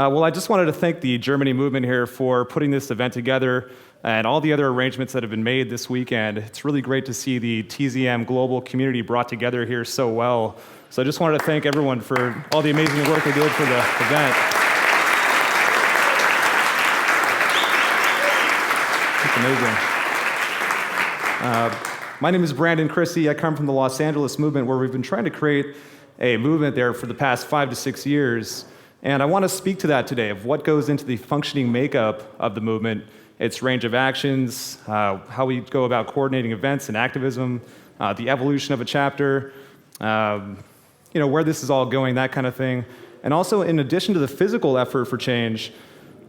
Well, I just wanted to thank the Germany movement here for putting this event together and all the other arrangements that have been made this weekend. It's really great to see the TZM global community brought together here so well. So I just wanted to thank everyone for all the amazing work they did for the event. It's amazing. My name is Kristy. I come from the Los Angeles movement, where we've been trying to create a movement there for the past 5 to 6 years. And I want to speak to that today, of what goes into the functioning makeup of the movement, its range of actions, how we go about coordinating events and activism, the evolution of a chapter, where this is all going, that kind of thing. And also, in addition to the physical effort for change,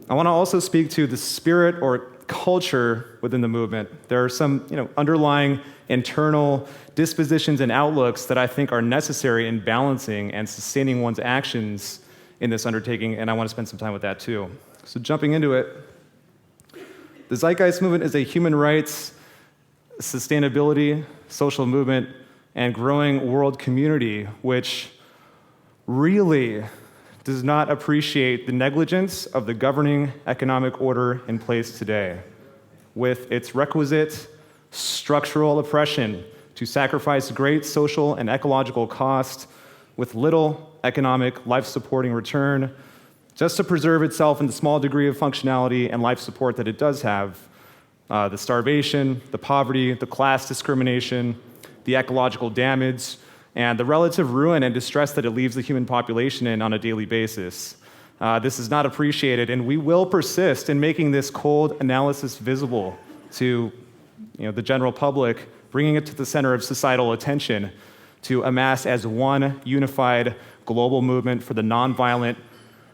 I want to also speak to the spirit or culture within the movement. There are some underlying internal dispositions and outlooks that I think are necessary in balancing and sustaining one's actions in this undertaking, and I want to spend some time with that too. So jumping into it, the Zeitgeist Movement is a human rights, sustainability, social movement, and growing world community which really does not appreciate the negligence of the governing economic order in place today, with its requisite structural oppression to sacrifice great social and ecological cost with little economic life-supporting return, just to preserve itself in the small degree of functionality and life support that it does have. The starvation, the poverty, the class discrimination, the ecological damage, and the relative ruin and distress that it leaves the human population in on a daily basis. This is not appreciated, and we will persist in making this cold analysis visible to the general public, bringing it to the center of societal attention to amass as one unified global movement for the nonviolent,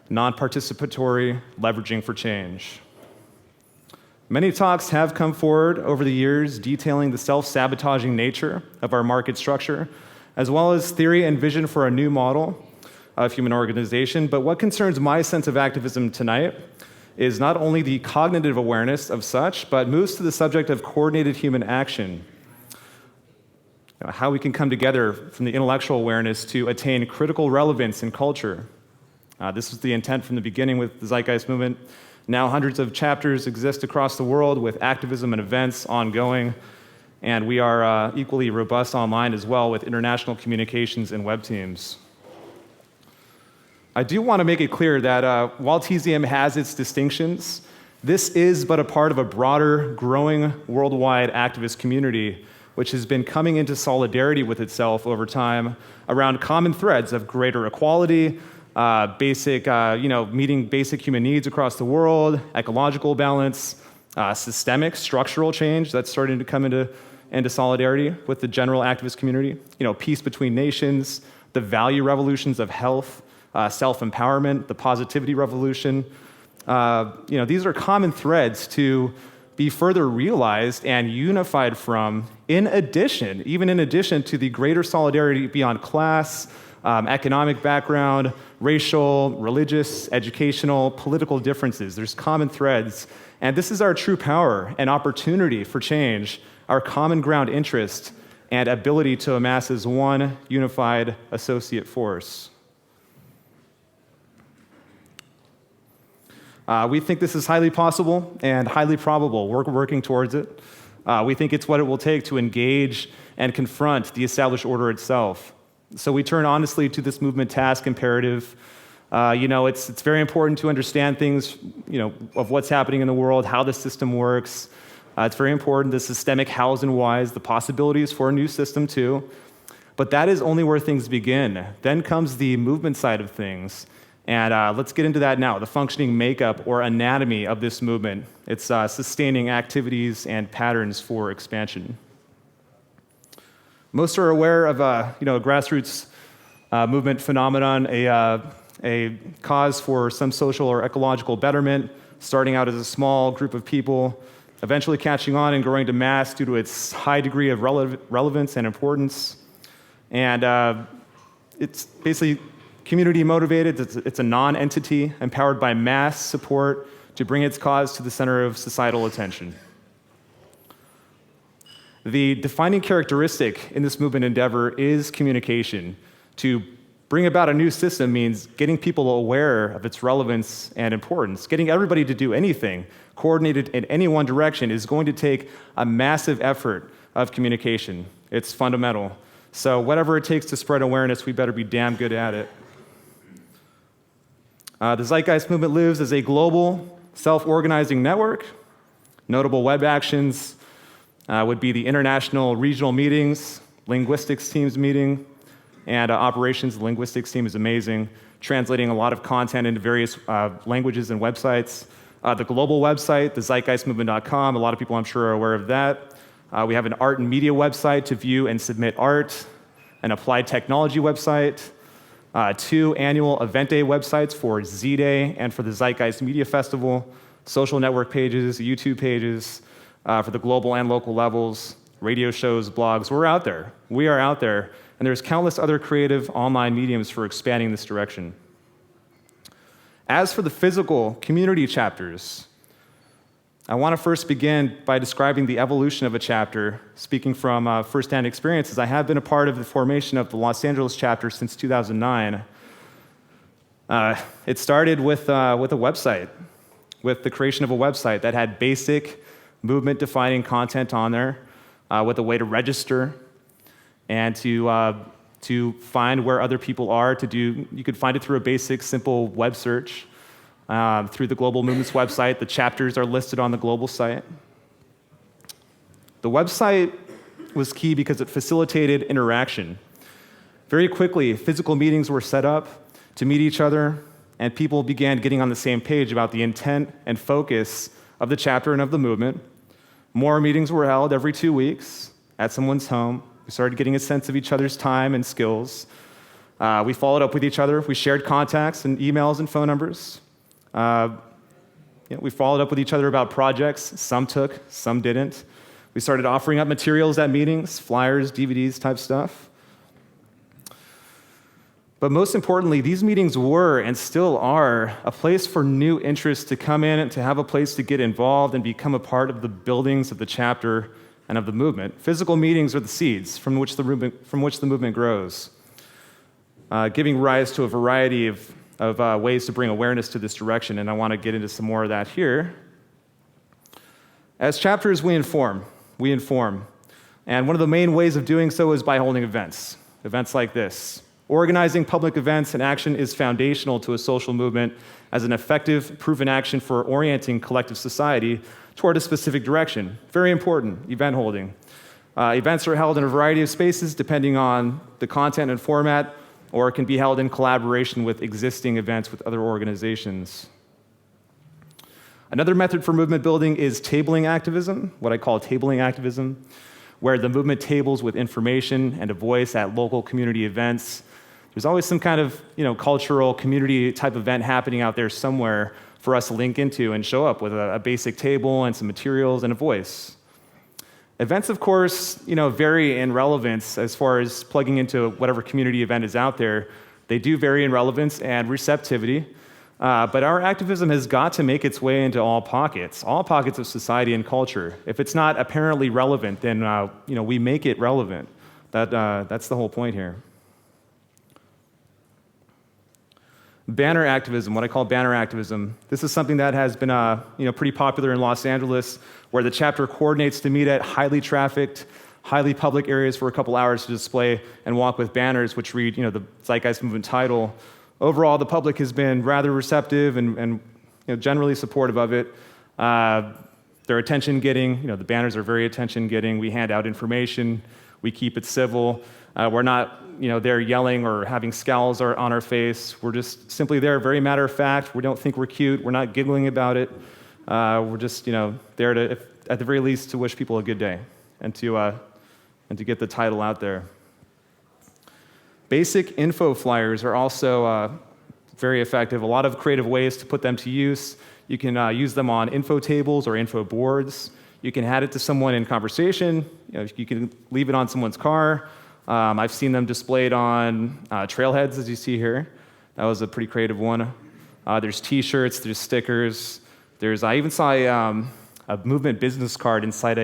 non-participatory leveraging for change. Many talks have come forward over the years detailing the self-sabotaging nature of our market structure, as well as theory and vision for a new model of human organization. But what concerns my sense of activism tonight is not only the cognitive awareness of such, but moves to the subject of coordinated human action. How we can come together from the intellectual awareness to attain critical relevance in culture. This was the intent from the beginning with the Zeitgeist Movement. Now hundreds of chapters exist across the world with activism and events ongoing, and we are equally robust online as well with international communications and web teams. I do want to make it clear that while TZM has its distinctions, this is but a part of a broader, growing worldwide activist community which has been coming into solidarity with itself over time around common threads of greater equality, meeting basic human needs across the world, ecological balance, systemic, structural change that's starting to come into solidarity with the general activist community, peace between nations, the value revolutions of health, self-empowerment, the positivity revolution. These are common threads to be further realized and unified from, even in addition to the greater solidarity beyond class, economic background, racial, religious, educational, political differences. There's common threads, and this is our true power and opportunity for change, our common ground interest and ability to amass as one unified associate force. We think this is highly possible and highly probable. We're working towards it. We think it's what it will take to engage and confront the established order itself. So we turn honestly to this movement task imperative. It's very important to understand things, of what's happening in the world, how the system works. It's very important, the systemic hows and whys, the possibilities for a new system too. But that is only where things begin. Then comes the movement side of things. And let's get into that now, the functioning makeup or anatomy of this movement. It's sustaining activities and patterns for expansion. Most are aware of a grassroots movement phenomenon, a cause for some social or ecological betterment, starting out as a small group of people, eventually catching on and growing to mass due to its high degree of relevance and importance. And it's basically community motivated. It's a non-entity empowered by mass support to bring its cause to the center of societal attention. The defining characteristic in this movement endeavor is communication, to Bring about a new system means getting people aware of its relevance and importance. Getting everybody to do anything coordinated in any one direction is going to take a massive effort of communication. It's fundamental. So whatever it takes to spread awareness, we better be damn good at it. The Zeitgeist Movement lives as a global self-organizing network. Notable web actions would be the international regional meetings, linguistics teams meeting, and operations linguistics team is amazing, translating a lot of content into various languages and websites. The global website, the zeitgeistmovement.com, a lot of people I'm sure are aware of that. We have an art and media website to view and submit art, an applied technology website, 2 annual event day websites for ZDay and for the Zeitgeist Media Festival, social network pages, YouTube pages for the global and local levels, radio shows, blogs. We're out there. We are out there. And there's countless other creative online mediums for expanding this direction. As for the physical community chapters, I want to first begin by describing the evolution of a chapter, speaking from firsthand experiences. I have been a part of the formation of the Los Angeles chapter since 2009. It started with a website, with the creation of a website that had basic movement-defining content on there, with a way to register, and to find where other people are. You could find it through a basic, simple web search. Through the Global Movement's website, the chapters are listed on the global site. The website was key because it facilitated interaction. Very quickly, physical meetings were set up to meet each other, and people began getting on the same page about the intent and focus of the chapter and of the movement. More meetings were held every 2 weeks at someone's home. We started getting a sense of each other's time and skills. We followed up with each other. We shared contacts and emails and phone numbers. We followed up with each other about projects. Some took, some didn't. We started offering up materials at meetings, flyers, DVDs type stuff. But most importantly, these meetings were and still are a place for new interests to come in and to have a place to get involved and become a part of the buildings of the chapter and of the movement. Physical meetings are the seeds from which the movement grows, giving rise to a variety of ways to bring awareness to this direction, and I want to get into some more of that here. As chapters, we inform. And one of the main ways of doing so is by holding events like this. Organizing public events and action is foundational to a social movement as an effective, proven action for orienting collective society toward a specific direction. Very important, event holding. Events are held in a variety of spaces depending on the content and format, or it can be held in collaboration with existing events with other organizations. Another method for movement building is tabling activism, what I call tabling activism, where the movement tables with information and a voice at local community events. There's always some kind of cultural community type event happening out there somewhere for us to link into and show up with a basic table and some materials and a voice. Events, of course, vary in relevance as far as plugging into whatever community event is out there. They do vary in relevance and receptivity, but our activism has got to make its way into all pockets of society and culture. If it's not apparently relevant, then we make it relevant. That's the whole point here. Banner activism, what I call banner activism. This is something that has been pretty popular in Los Angeles, where the chapter coordinates to meet at highly trafficked, highly public areas for a couple hours to display and walk with banners which read the Zeitgeist Movement title. Overall, the public has been rather receptive and generally supportive of it. They're attention-getting. The banners are very attention-getting. We hand out information. We keep it civil. We're not there yelling or having scowls on our face. We're just simply there, very matter of fact. We don't think we're cute. We're not giggling about it. We're just there to, at the very least, to wish people a good day and to get the title out there. Basic info flyers are also very effective. A lot of creative ways to put them to use. You can use them on info tables or info boards. You can add it to someone in conversation. You can leave it on someone's car. I've seen them displayed on trailheads, as you see here. That was a pretty creative one. There's T-shirts, there's stickers. I even saw a movement business card inside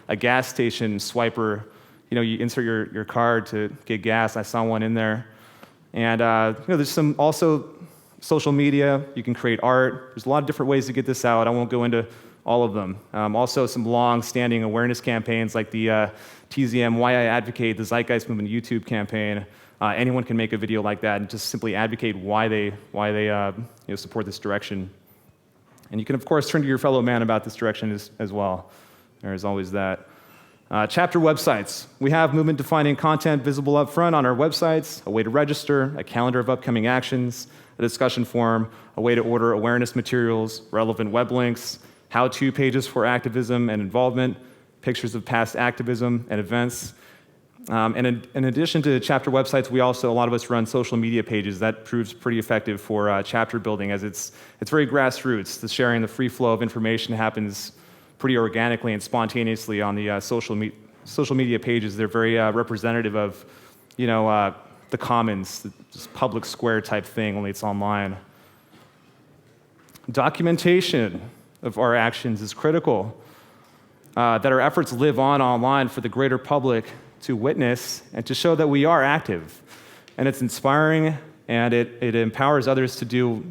a gas station swiper. You insert your card to get gas. I saw one in there. And there's some also social media. You can create art. There's a lot of different ways to get this out. I won't go into all of them. Also, some long-standing awareness campaigns like the TZM Why I Advocate, the Zeitgeist Movement YouTube campaign. Anyone can make a video like that and just simply advocate why they support this direction. And you can, of course, turn to your fellow man about this direction as well. There is always that. Chapter websites. We have movement-defining content visible up front on our websites, a way to register, a calendar of upcoming actions, a discussion forum, a way to order awareness materials, relevant web links, how-to pages for activism and involvement, pictures of past activism and events. And in addition to chapter websites, a lot of us run social media pages. That proves pretty effective for chapter building, as it's very grassroots. The sharing, the free flow of information happens pretty organically and spontaneously on the social media pages. They're very representative of, the commons, this public square type thing, only it's online. Documentation of our actions is critical. That our efforts live on online for the greater public to witness and to show that we are active. And it's inspiring, and it empowers others to do,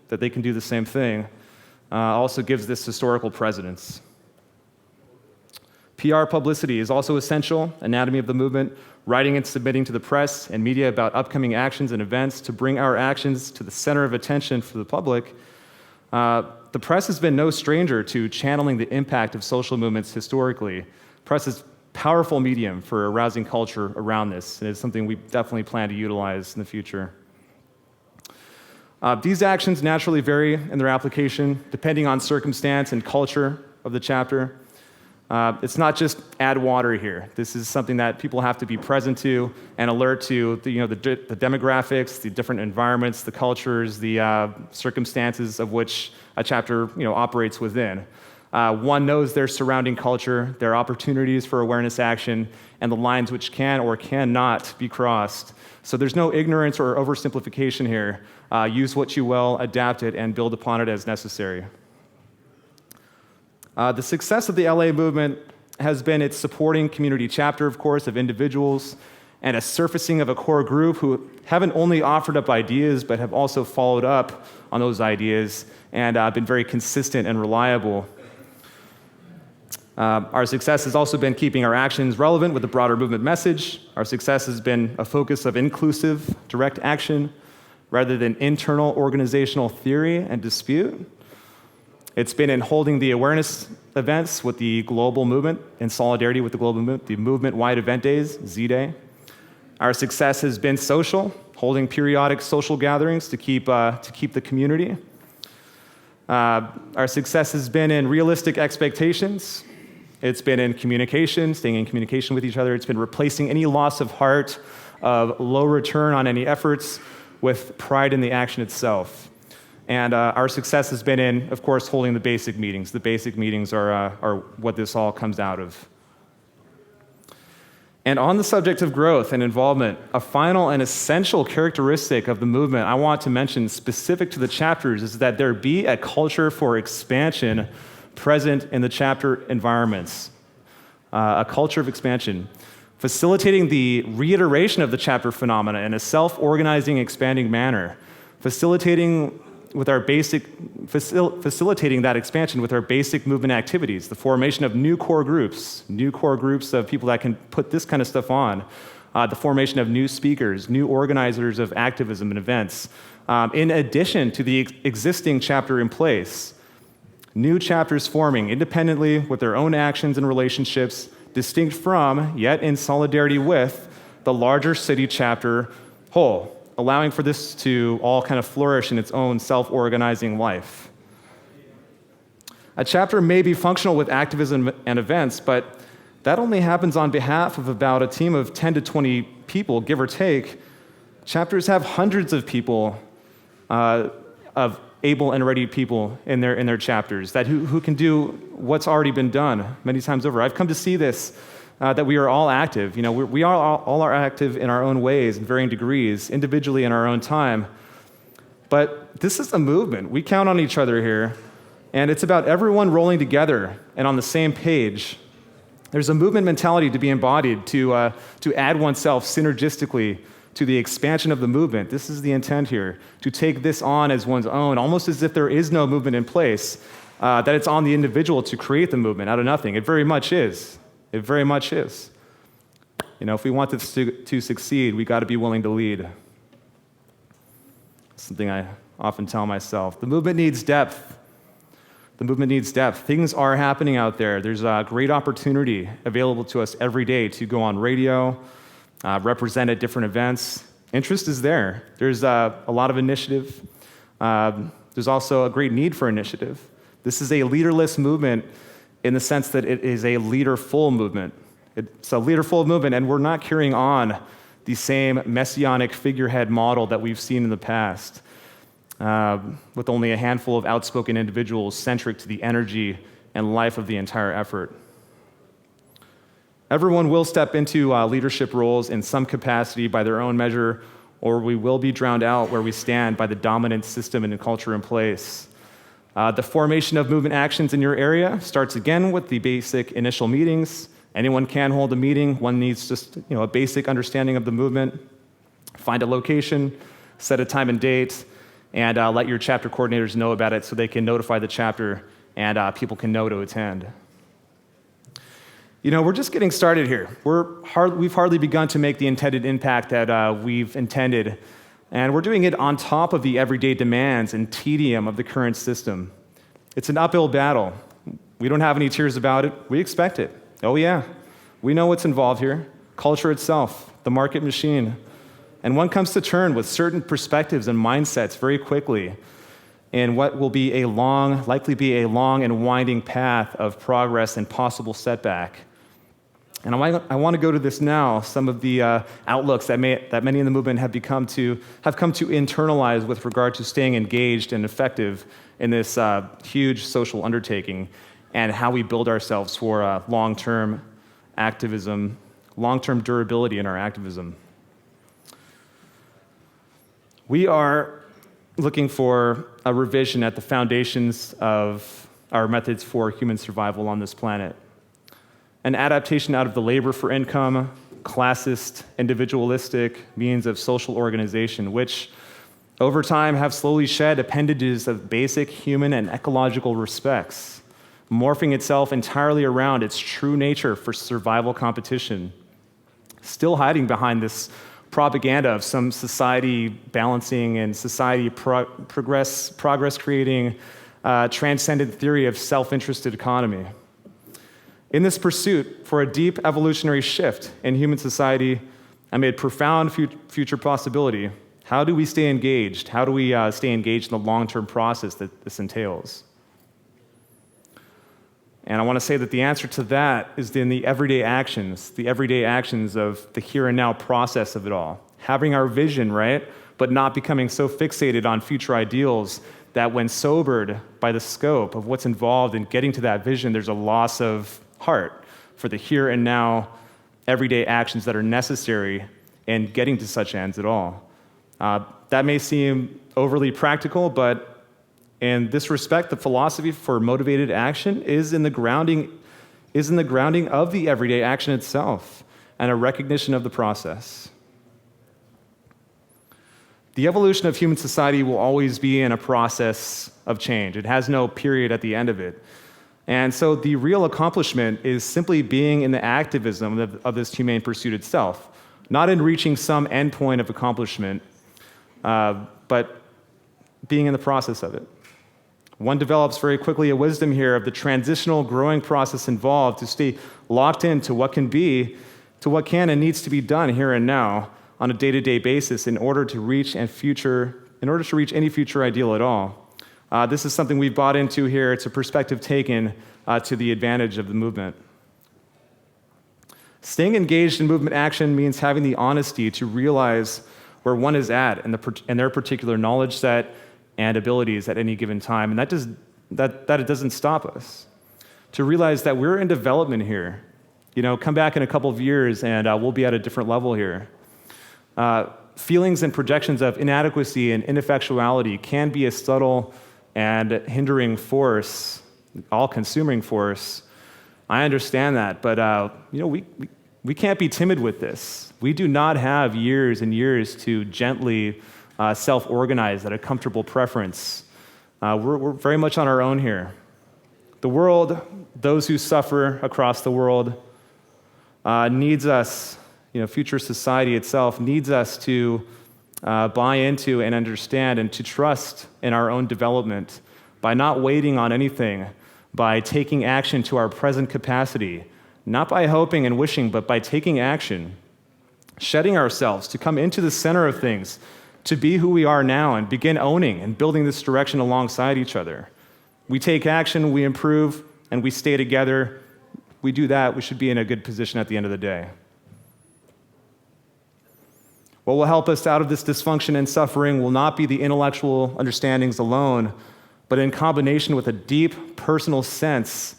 that they can do the same thing. Also gives this historical precedence. PR publicity is also essential, anatomy of the movement, writing and submitting to the press and media about upcoming actions and events to bring our actions to the center of attention for the public. The press has been no stranger to channeling the impact of social movements historically. Press is a powerful medium for arousing culture around this, and it's something we definitely plan to utilize in the future. These actions naturally vary in their application depending on circumstance and culture of the chapter. It's not just add water here. This is something that people have to be present to and alert to the demographics, the different environments, the cultures, the circumstances of which a chapter operates within. One knows their surrounding culture, their opportunities for awareness action, and the lines which can or cannot be crossed. So there's no ignorance or oversimplification here. Use what you will, adapt it, and build upon it as necessary. The success of the LA movement has been its supporting community chapter, of course, of individuals, and a surfacing of a core group who haven't only offered up ideas, but have also followed up on those ideas and been very consistent and reliable. Our success has also been keeping our actions relevant with the broader movement message. Our success has been a focus of inclusive, direct action, rather than internal organizational theory and dispute. It's been in holding the awareness events with the global movement, in solidarity with the global movement, the movement-wide event days, ZDay. Our success has been social, holding periodic social gatherings to keep the community. Our success has been in realistic expectations. It's been in communication, staying in communication with each other. It's been replacing any loss of heart, of low return on any efforts, with pride in the action itself. And our success has been in, of course, holding the basic meetings. The basic meetings are what this all comes out of. And on the subject of growth and involvement, a final and essential characteristic of the movement I want to mention specific to the chapters is that there be a culture for expansion present in the chapter environments. A culture of expansion, facilitating the reiteration of the chapter phenomena in a self-organizing, expanding manner, facilitating that expansion with our basic movement activities, the formation of new core groups of people that can put this kind of stuff on, the formation of new speakers, new organizers of activism and events, in addition to the existing chapter in place. New chapters forming independently with their own actions and relationships, distinct from, yet in solidarity with, the larger city chapter whole, allowing for this to all kind of flourish in its own self-organizing life. A chapter may be functional with activism and events, but that only happens on behalf of about a team of 10 to 20 people, give or take. Chapters have hundreds of people, of able and ready people in their chapters who can do what's already been done many times over. I've come to see this, that we are all active. We all are active in our own ways, in varying degrees, individually in our own time. But this is a movement. We count on each other here, and it's about everyone rolling together and on the same page. There's a movement mentality to be embodied to add oneself synergistically to the expansion of the movement. This is the intent here, to take this on as one's own, almost as if there is no movement in place, that it's on the individual to create the movement out of nothing. It very much is. It very much is. If we want this to succeed, we got to be willing to lead. Something I often tell myself. The movement needs depth. The movement needs depth. Things are happening out there. There's a great opportunity available to us every day to go on radio, represent at different events. Interest is there. There's a lot of initiative. There's also a great need for initiative. This is a leaderless movement in the sense that it is a leaderful movement. It's a leaderful movement, and we're not carrying on the same messianic figurehead model that we've seen in the past, with only a handful of outspoken individuals centric to the energy and life of the entire effort. Everyone will step into leadership roles in some capacity by their own measure, or we will be drowned out where we stand by the dominant system and culture in place. The formation of movement actions in your area starts again with the basic initial meetings. Anyone can hold a meeting. One needs just a basic understanding of the movement. Find a location, set a time and date, and let your chapter coordinators know about it so they can notify the chapter and people can know to attend. We're just getting started here. We've hardly begun to make the intended impact that we've intended, and we're doing it on top of the everyday demands and tedium of the current system. It's an uphill battle. We don't have any tears about it. We expect it. Oh yeah, we know what's involved here. Culture itself, the market machine. And one comes to term with certain perspectives and mindsets very quickly in what will be likely be a long and winding path of progress and possible setback. And I want to go to this now, some of the outlooks that many in the movement have come to internalize with regard to staying engaged and effective in this huge social undertaking, and how we build ourselves for long-term activism, long-term durability in our activism. We are looking for a revision at the foundations of our methods for human survival on this planet. An adaptation out of the labor for income, classist, individualistic means of social organization, which over time have slowly shed appendages of basic human and ecological respects, morphing itself entirely around its true nature for survival competition, still hiding behind this propaganda of some society balancing and society progress creating transcendent theory of self-interested economy. In this pursuit for a deep evolutionary shift in human society amid profound future possibility, how do we stay engaged? How do we stay engaged in the long-term process that this entails? And I want to say that the answer to that is in the everyday actions of the here and now process of it all. Having our vision, right, but not becoming so fixated on future ideals that when sobered by the scope of what's involved in getting to that vision, there's a loss of heart for the here and now everyday actions that are necessary in getting to such ends at all. That may seem overly practical, but in this respect, the philosophy for motivated action is in the grounding of the everyday action itself and a recognition of the process. The evolution of human society will always be in a process of change. It has no period at the end of it. And so the real accomplishment is simply being in the activism of this humane pursuit itself, not in reaching some endpoint of accomplishment, but being in the process of it. One develops very quickly a wisdom here of the transitional growing process involved to stay locked into what can be, to what can and needs to be done here and now on a day-to-day basis in order to reach any future ideal at all. This is something we've bought into here. It's a perspective taken to the advantage of the movement. Staying engaged in movement action means having the honesty to realize where one is at in their particular knowledge set and abilities at any given time, and that it doesn't stop us. To realize that we're in development here. Come back in a couple of years and we'll be at a different level here. Feelings and projections of inadequacy and ineffectuality can be a subtle and hindering force, all-consuming force. I understand that, but we we can't be timid with this. We do not have years and years to gently self-organize at a comfortable preference. We're very much on our own here. The world, those who suffer across the world, needs us, future society itself needs us to buy into and understand and to trust in our own development by not waiting on anything, by taking action to our present capacity, not by hoping and wishing, but by taking action, shedding ourselves to come into the center of things, to be who we are now and begin owning and building this direction alongside each other. We take action, we improve, and we stay together. We do that, we should be in a good position at the end of the day. What will help us out of this dysfunction and suffering will not be the intellectual understandings alone, but in combination with a deep personal sense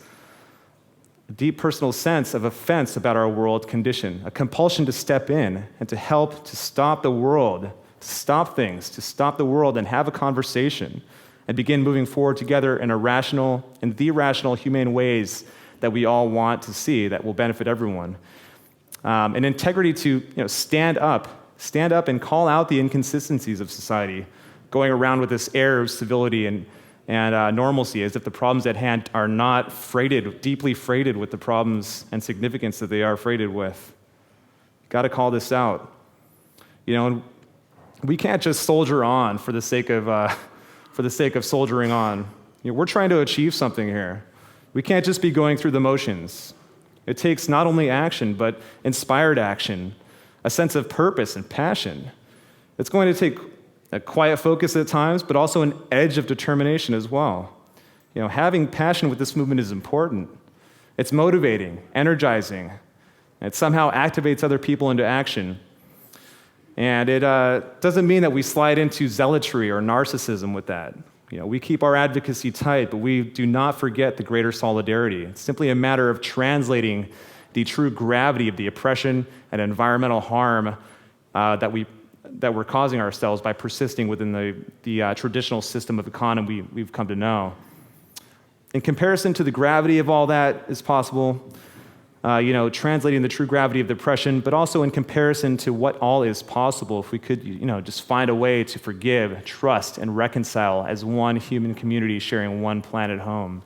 of offense about our world condition, a compulsion to step in and to help to stop the world, to stop things, to stop the world and have a conversation and begin moving forward together in the rational, humane ways that we all want to see that will benefit everyone. An integrity to stand up and call out the inconsistencies of society, going around with this air of civility and normalcy, as if the problems at hand are not deeply freighted with the problems and significance that they are freighted with. Got to call this out. And we can't just soldier on for the sake of soldiering on. We're trying to achieve something here. We can't just be going through the motions. It takes not only action, but inspired action, a sense of purpose and passion. It's going to take a quiet focus at times, but also an edge of determination as well. Having passion with this movement is important. It's motivating, energizing. It somehow activates other people into action. And it doesn't mean that we slide into zealotry or narcissism with that. We keep our advocacy tight, but we do not forget the greater solidarity. It's simply a matter of translating the true gravity of the oppression and environmental harm that we're causing ourselves by persisting within the traditional system of economy we've come to know. In comparison to the gravity of all that is possible, translating the true gravity of the oppression, but also in comparison to what all is possible if we could, just find a way to forgive, trust, and reconcile as one human community sharing one planet home.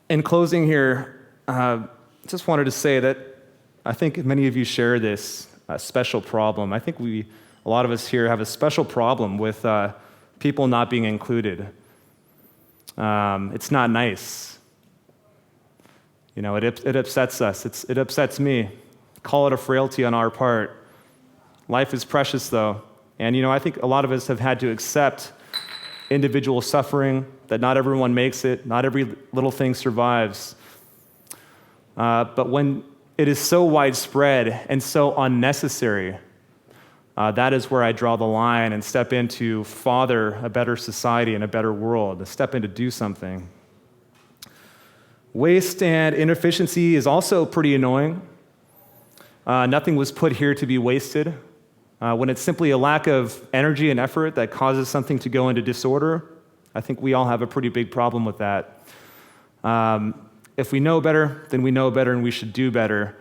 In closing here, just wanted to say that I think many of you share this special problem. I think a lot of us here have a special problem with people not being included. It's not nice. It upsets us. It upsets me. Call it a frailty on our part. Life is precious, though. And, I think a lot of us have had to accept individual suffering, that not everyone makes it, not every little thing survives. But when it is so widespread and so unnecessary, that is where I draw the line and step in to father a better society and a better world, to step in to do something. Waste and inefficiency is also pretty annoying. Nothing was put here to be wasted. When it's simply a lack of energy and effort that causes something to go into disorder, I think we all have a pretty big problem with that. If we know better, then we know better and we should do better.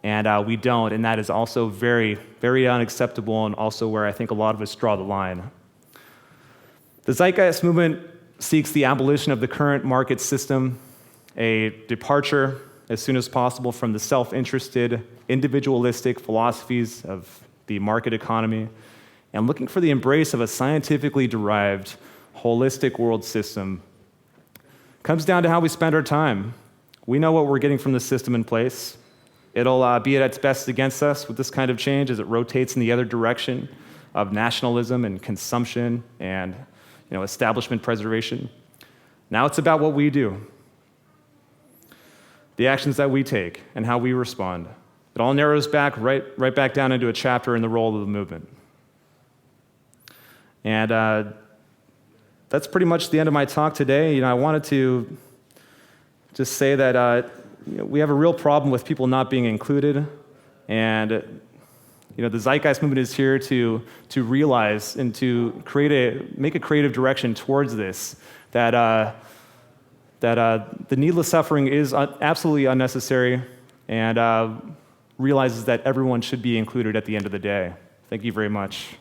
And we don't, and that is also very, very unacceptable, and also where I think a lot of us draw the line. The Zeitgeist Movement seeks the abolition of the current market system, a departure as soon as possible from the self-interested, individualistic philosophies of the market economy, and looking for the embrace of a scientifically derived, holistic world system. It comes down to how we spend our time. We know what we're getting from the system in place. It'll be at its best against us with this kind of change as it rotates in the other direction of nationalism and consumption and establishment preservation. Now it's about what we do, the actions that we take, and how we respond. It all narrows back right back down into a chapter in the role of the movement. And that's pretty much the end of my talk today. I wanted to just say that we have a real problem with people not being included, and the Zeitgeist Movement is here to realize and to make a creative direction towards this. That that the needless suffering is absolutely unnecessary, and realizes that everyone should be included at the end of the day. Thank you very much.